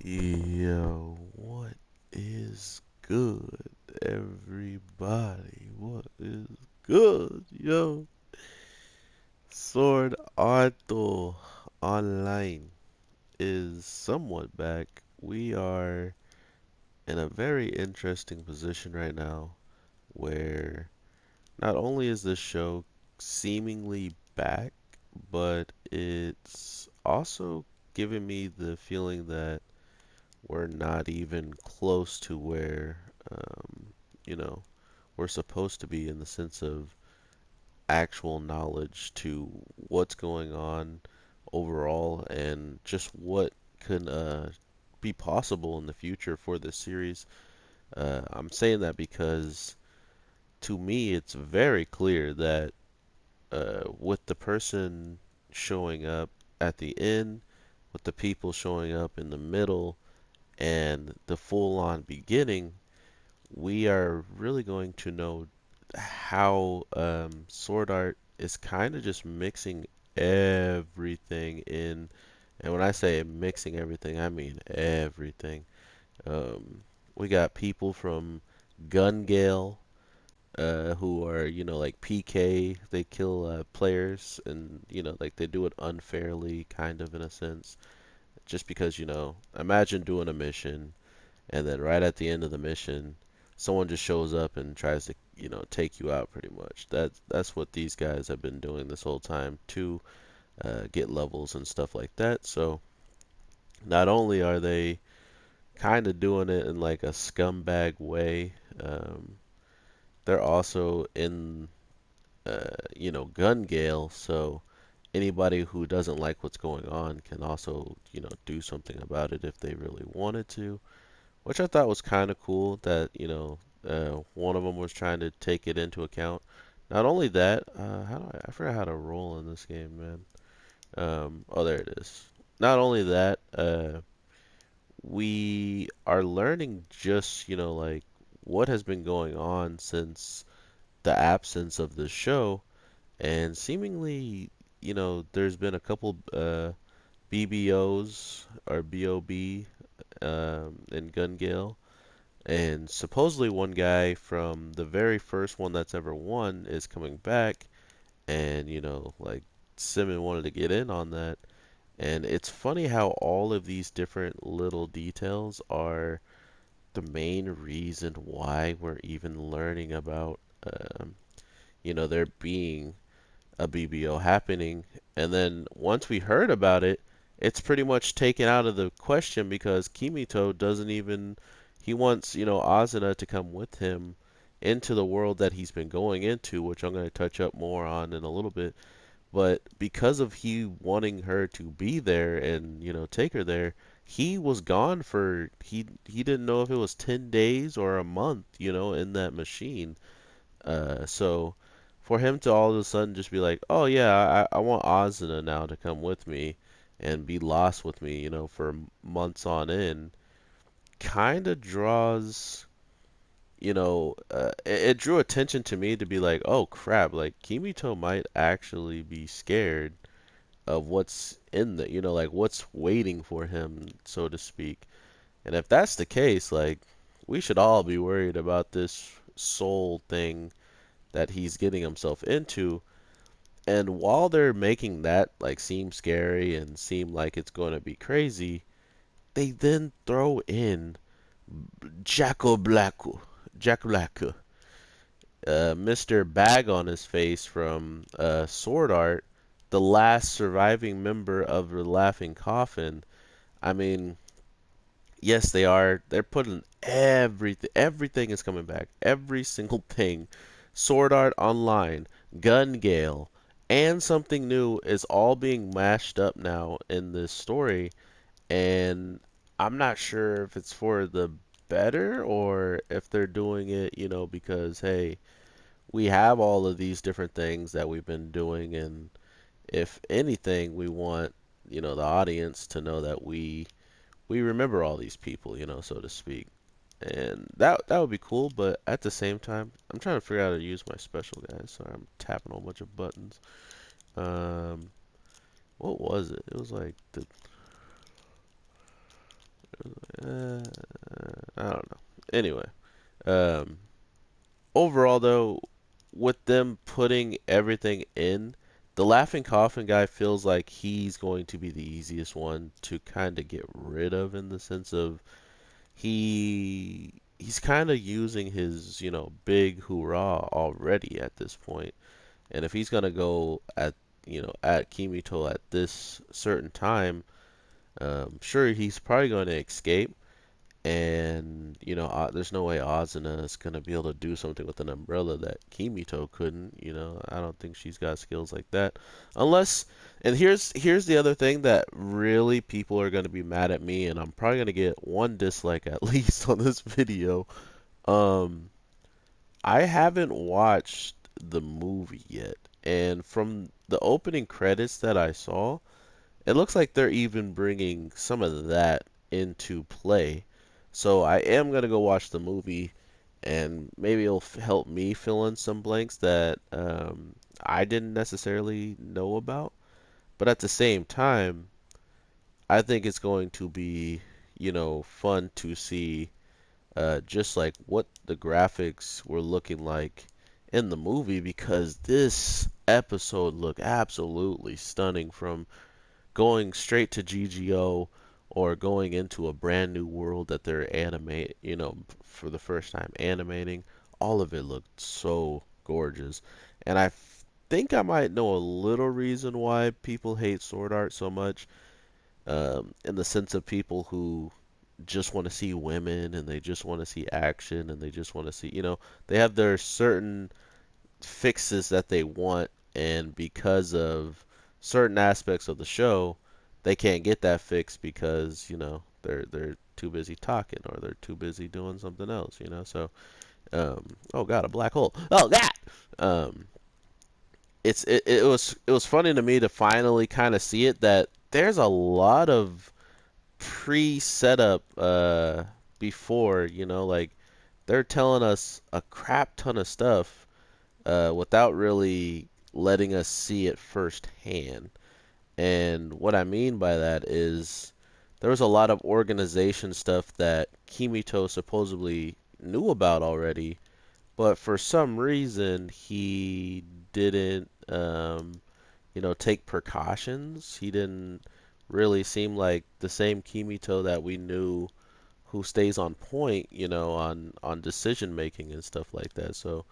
Yo, what is good, everybody? What is good, yo? Sword Art Online is somewhat back. We are in a very interesting position right now where not only is this show seemingly back, but it's also giving me the feeling that we're not even close to where um, you know we're supposed to be in the sense of actual knowledge to what's going on overall and just what could be possible in the future for this series. I'm saying that because to me it's very clear that with the person showing up at the end, with the people showing up in the middle, and the full on beginning, we are really going to know how Sword Art is kind of just mixing everything in. And when I say mixing everything, I mean everything. Um, we got people from Gun Gale, who are, like PK. They kill players and, like they do it unfairly, kind of in a sense. Just because, imagine doing a mission and then right at the end of the mission, someone just shows up and tries to, take you out pretty much. That's what these guys have been doing this whole time to get levels and stuff like that. So not only are they kind of doing it in like a scumbag way, um, they're also in, gun gale. So anybody who doesn't like what's going on can also, do something about it if they really wanted to. Which I thought was kind of cool that, one of them was trying to take it into account. Not only that, I forgot how to roll in this game, man. Oh, there it is. Not only that, we are learning just, like what has been going on since the absence of the show, and seemingly, there's been a couple BBOs or BOB in Gun Gale. And supposedly one guy from the very first one that's ever won is coming back, and like Simon wanted to get in on that. And it's funny how all of these different little details are the main reason why we're even learning about, there being a BBO happening. And then once we heard about it, it's pretty much taken out of the question because Kimito doesn't even. He wants, Asuna to come with him into the world that he's been going into, which I'm going to touch up more on in a little bit. But because of he wanting her to be there and, take her there, he was gone for he didn't know if it was 10 days or a month, in that machine. So for him to all of a sudden just be like, "Oh yeah, I want Asuna now to come with me and be lost with me, for months on end," kind of draws, it drew attention to me to be like, "Oh crap, like Kimito might actually be scared of what's in the, like what's waiting for him, so to speak." And if that's the case, like we should all be worried about this soul thing that he's getting himself into. And while they're making that like seem scary and seem like it's going to be crazy, they then throw in Jacko Blacku, Jack Blacku, Mr. Bag on his face from Sword Art, the last surviving member of the Laughing Coffin. I mean, yes, they are. They're putting everything. Everything is coming back. Every single thing. Sword Art Online, Gun Gale, and something new is all being mashed up now in this story. And I'm not sure if it's for the better or if they're doing it, because hey, we have all of these different things that we've been doing, and if anything, we want, the audience to know that we remember all these people, so to speak. And that would be cool, but at the same time, I'm trying to figure out how to use my special, guys. Sorry, I'm tapping on a bunch of buttons. Um, what was it? It was like Uh, I don't know. Anyway, um, overall though, with them putting everything in, the laughing coffin guy feels like he's going to be the easiest one to kind of get rid of in the sense of he's kind of using his, big hoorah already at this point. And if he's gonna go at Kimito at this certain time, sure he's probably going to escape. And there's no way Azuna is gonna be able to do something with an umbrella that Kimito couldn't. I don't think she's got skills like that, unless. And here's the other thing that really people are gonna be mad at me, and I'm probably gonna get one dislike at least on this video. Um, I haven't watched the movie yet, and from the opening credits that I saw, it looks like they're even bringing some of that into play. So I am gonna go watch the movie, and maybe it'll help me fill in some blanks that I didn't necessarily know about. But at the same time, I think it's going to be, fun to see just like what the graphics were looking like in the movie because this episode looked absolutely stunning from going straight to GGO or going into a brand new world that they're animate, for the first time animating. All of it looked so gorgeous. And I think I might know a little reason why people hate Sword Art so much, in the sense of people who just want to see women and they just want to see action and they just want to see, they have their certain fixes that they want, and because of certain aspects of the show, they can't get that fix because they're too busy talking or they're too busy doing something else. So oh god, a black hole. Oh god. Um, it was funny to me to finally kind of see it that there's a lot of pre-setup before like they're telling us a crap ton of stuff without really letting us see it firsthand. And what I mean by that is there was a lot of organization stuff that Kimito supposedly knew about already, but for some reason he didn't, take precautions. He didn't really seem like the same Kimito that we knew who stays on point, on decision making and stuff like that. So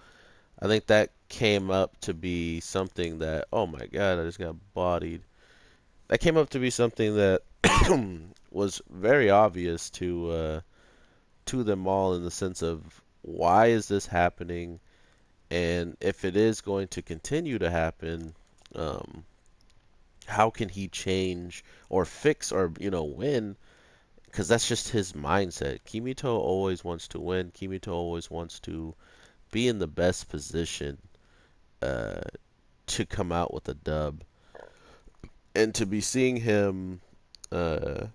I think that came up to be something that, oh my God, I just got bodied. That came up to be something that was very obvious to them all in the sense of why is this happening, and if it is going to continue to happen, um, how can he change or fix or win? Because that's just his mindset. Kimito always wants to win. Kimito always wants to be in the best position uh, to come out with a dub. And to be seeing him, uh,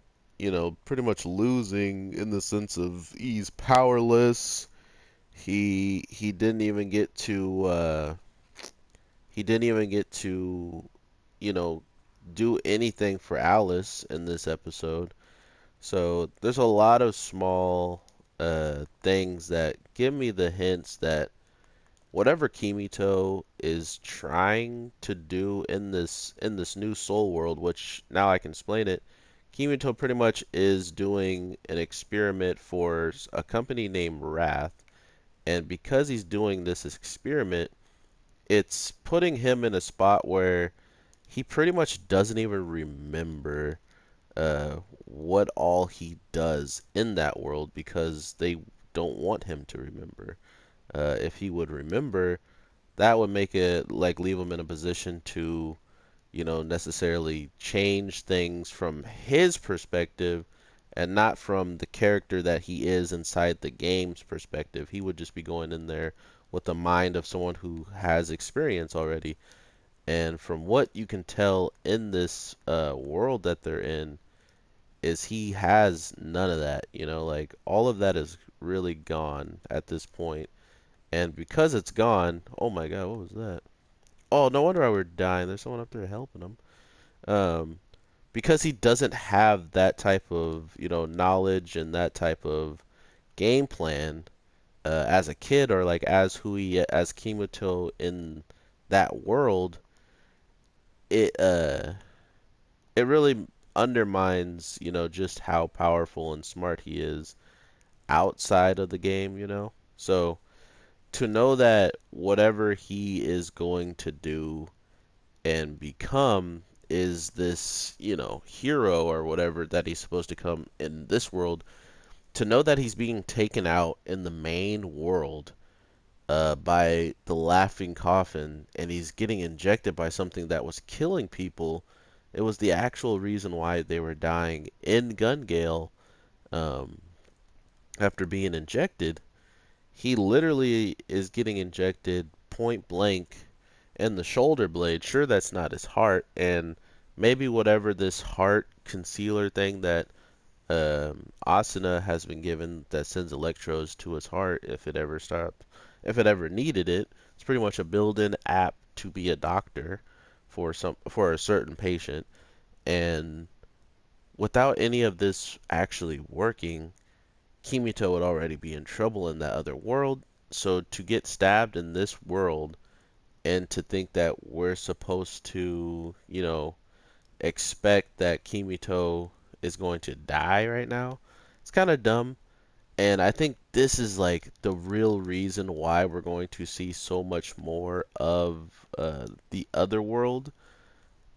pretty much losing in the sense of he's powerless. He didn't even get to he didn't even get to you know do anything for Alice in this episode. So there's a lot of small things that give me the hints that whatever Kimito is trying to do in this new Soul World, which now I can explain it, Kimito pretty much is doing an experiment for a company named Wrath, and because he's doing this experiment, it's putting him in a spot where he pretty much doesn't even remember what all he does in that world because they don't want him to remember. If he would remember, that would make it like leave him in a position to, necessarily change things from his perspective and not from the character that he is inside the game's perspective. He would just be going in there with the mind of someone who has experience already. And from what you can tell in this world that they're in, is he has none of that. Like all of that is really gone at this point. And because it's gone, oh my god, what was that? Oh, no wonder I were dying. There's someone up there helping him. Um, because he doesn't have that type of, knowledge and that type of game plan as a kid, or like as who he as Kimito in that world, it it really undermines, just how powerful and smart he is outside of the game. So to know that whatever he is going to do and become is this, hero or whatever that he's supposed to come in this world, to know that he's being taken out in the main world by the laughing coffin, and he's getting injected by something that was killing people. It was the actual reason why they were dying in Gun Gale um, after being injected. He literally is getting injected point blank in the shoulder blade. Sure, that's not his heart, and maybe whatever this heart concealer thing that Asuna has been given that sends electrodes to his heart if it ever needed it. It's pretty much a built-in app to be a doctor for a certain patient, and without any of this actually working, Kimito would already be in trouble in that other world. So to get stabbed in this world and to think that we're supposed to, expect that Kimito is going to die right now, it's kind of dumb. And I think this is like the real reason why we're going to see so much more of the other world,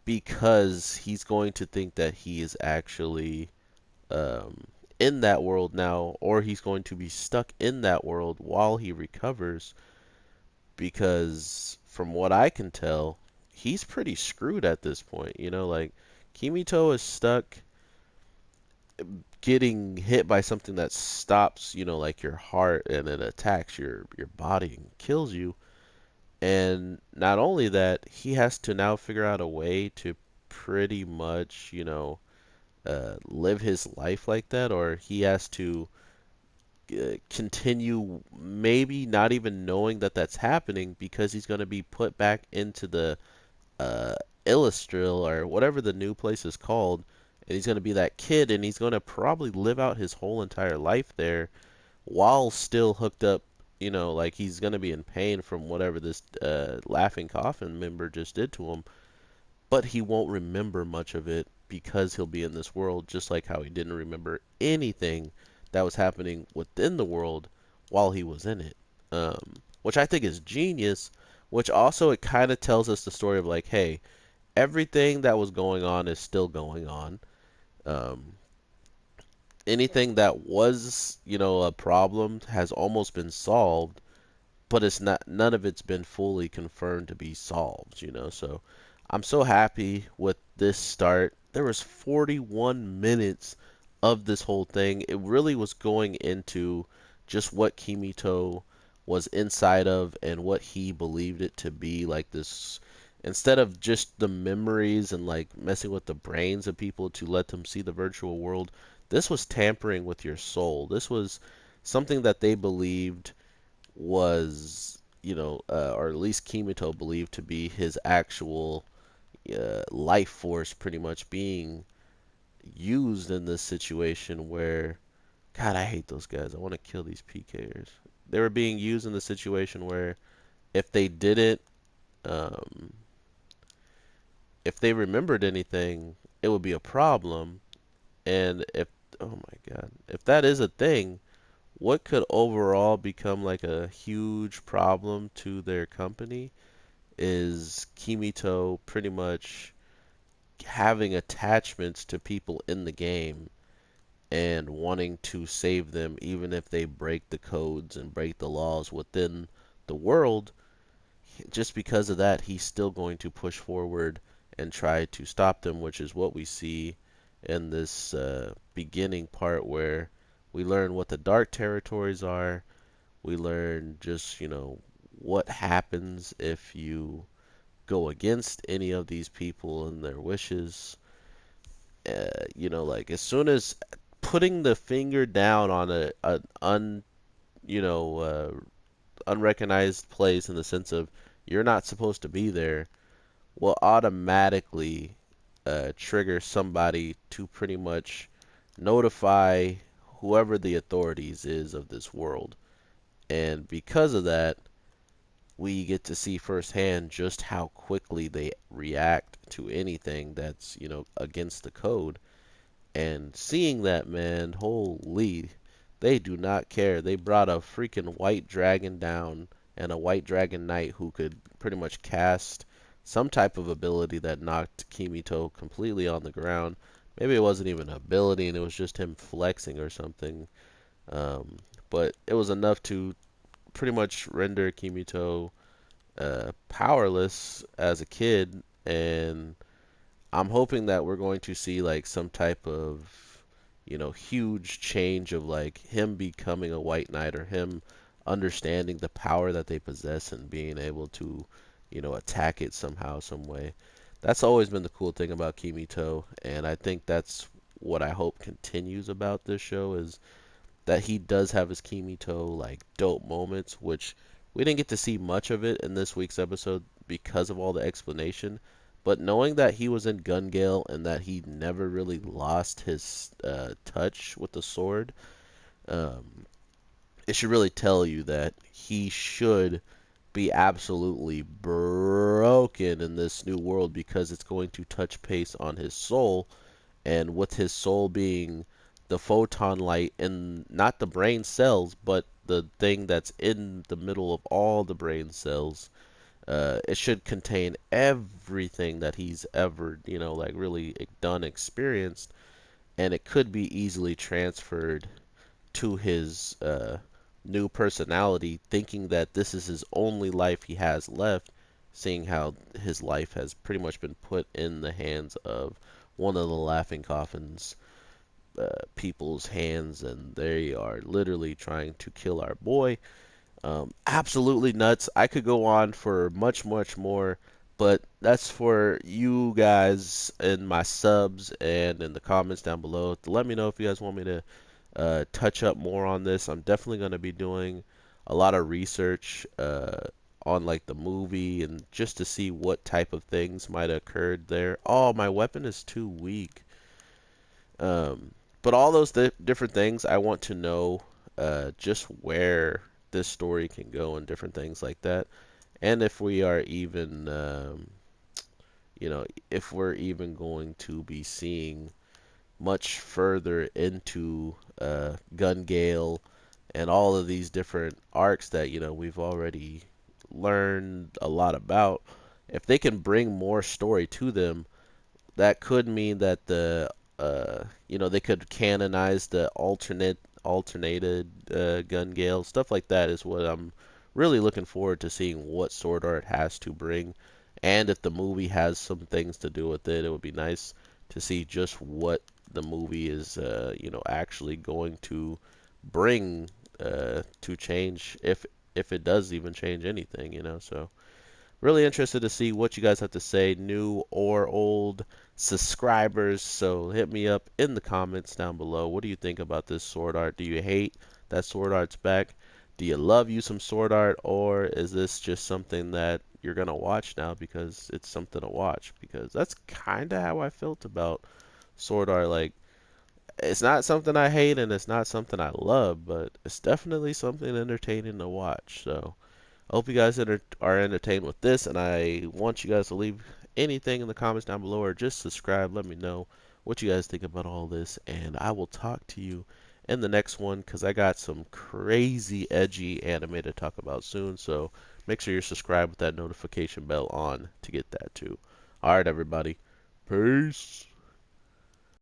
because he's going to think that he is actually um, in that world now, or he's going to be stuck in that world while he recovers. Because from what I can tell, he's pretty screwed at this point. Like Kimito is stuck getting hit by something that stops, like your heart, and it attacks your body and kills you. And not only that, he has to now figure out a way to pretty much, live his life like that, or he has to continue maybe not even knowing that that's happening, because he's going to be put back into the uh, Illustril or whatever the new place is called, and he's going to be that kid, and he's going to probably live out his whole entire life there while still hooked up. Like he's going to be in pain from whatever this laughing coffin member just did to him, but he won't remember much of it because he'll be in this world, just like how he didn't remember anything that was happening within the world while he was in it. Which I think is genius, which also it kind of tells us the story of like, hey, everything that was going on is still going on. Um, Anything that was, a problem has almost been solved, but it's not, none of it's been fully confirmed to be solved. So I'm so happy with this start. There was 41 minutes of this whole thing. It really was going into just what Kimito was inside of and what he believed it to be, like this, instead of just the memories and like messing with the brains of people to let them see the virtual world. This was tampering with your soul. This was something that they believed was, or at least Kimito believed to be his actual life force, pretty much being used in this situation where, God, I hate those guys. I want to kill these PKers. They were being used in the situation where if they didn't, um, if they remembered anything, it would be a problem. And if, oh my God, if that is a thing, what could overall become like a huge problem to their company is Kimito pretty much having attachments to people in the game and wanting to save them even if they break the codes and break the laws within the world. Just because of that, he's still going to push forward and try to stop them, which is what we see in this beginning part where we learn what the dark territories are. We learn just, what happens if you go against any of these people and their wishes. Like as soon as putting the finger down on you know, uh, unrecognized place in the sense of you're not supposed to be there, will automatically trigger somebody to pretty much notify whoever the authorities is of this world. And because of that, we get to see firsthand just how quickly they react to anything that's, against the code. And seeing that, man, holy, they do not care. They brought a freaking white dragon down and a white dragon knight who could pretty much cast some type of ability that knocked Kimito completely on the ground. Maybe it wasn't even an ability and it was just him flexing or something. Um, but it was enough to pretty much render Kimito powerless as a kid, and I'm hoping that we're going to see like some type of, huge change of like him becoming a white knight or him understanding the power that they possess and being able to, attack it somehow, some way. That's always been the cool thing about Kimito, and I think that's what I hope continues about this show is that he does have his Kimito like dope moments, which we didn't get to see much of it in this week's episode because of all the explanation. But knowing that he was in Gun Gale and that he never really lost his touch with the sword, um, it should really tell you that he should be absolutely broken in this new world because it's going to touch base on his soul, and with his soul being the photon light in not the brain cells, but the thing that's in the middle of all the brain cells, it should contain everything that he's ever, like really done, experienced, and it could be easily transferred to his new personality, thinking that this is his only life he has left, seeing how his life has pretty much been put in the hands of one of the Laughing Coffins people's hands, and they are literally trying to kill our boy. Absolutely nuts. I could go on for much, much more, but that's for you guys in my subs and in the comments down below to let me know if you guys want me to touch up more on this. I'm definitely going to be doing a lot of research on like the movie and just to see what type of things might have occurred there. Oh, my weapon is too weak. But all those different things, I want to know just where this story can go and different things like that. And if we are even, if we're even going to be seeing much further into Gun Gale and all of these different arcs that, we've already learned a lot about. If they can bring more story to them, that could mean that they could canonize the alternated Gun Gale, stuff like that is what I'm really looking forward to seeing what Sword Art has to bring. And if the movie has some things to do with it, it would be nice to see just what the movie is, actually going to bring to change, if it does even change anything. So really interested to see what you guys have to say, new or old subscribers. So hit me up in the comments down below. What do you think about this Sword Art? Do you hate that Sword Art's back? Do you love you some Sword Art, or is this just something that you're gonna watch now because it's something to watch? Because that's kind of how I felt about Sword Art. Like, it's not something I hate and it's not something I love, but it's definitely something entertaining to watch. So I hope you guys are entertained with this, and I want you guys to leave anything in the comments down below or just subscribe. Let me know what you guys think about all this, and I will talk to you in the next one because I got some crazy edgy anime to talk about soon. So make sure you're subscribed with that notification bell on to get that too. All right, everybody. Peace.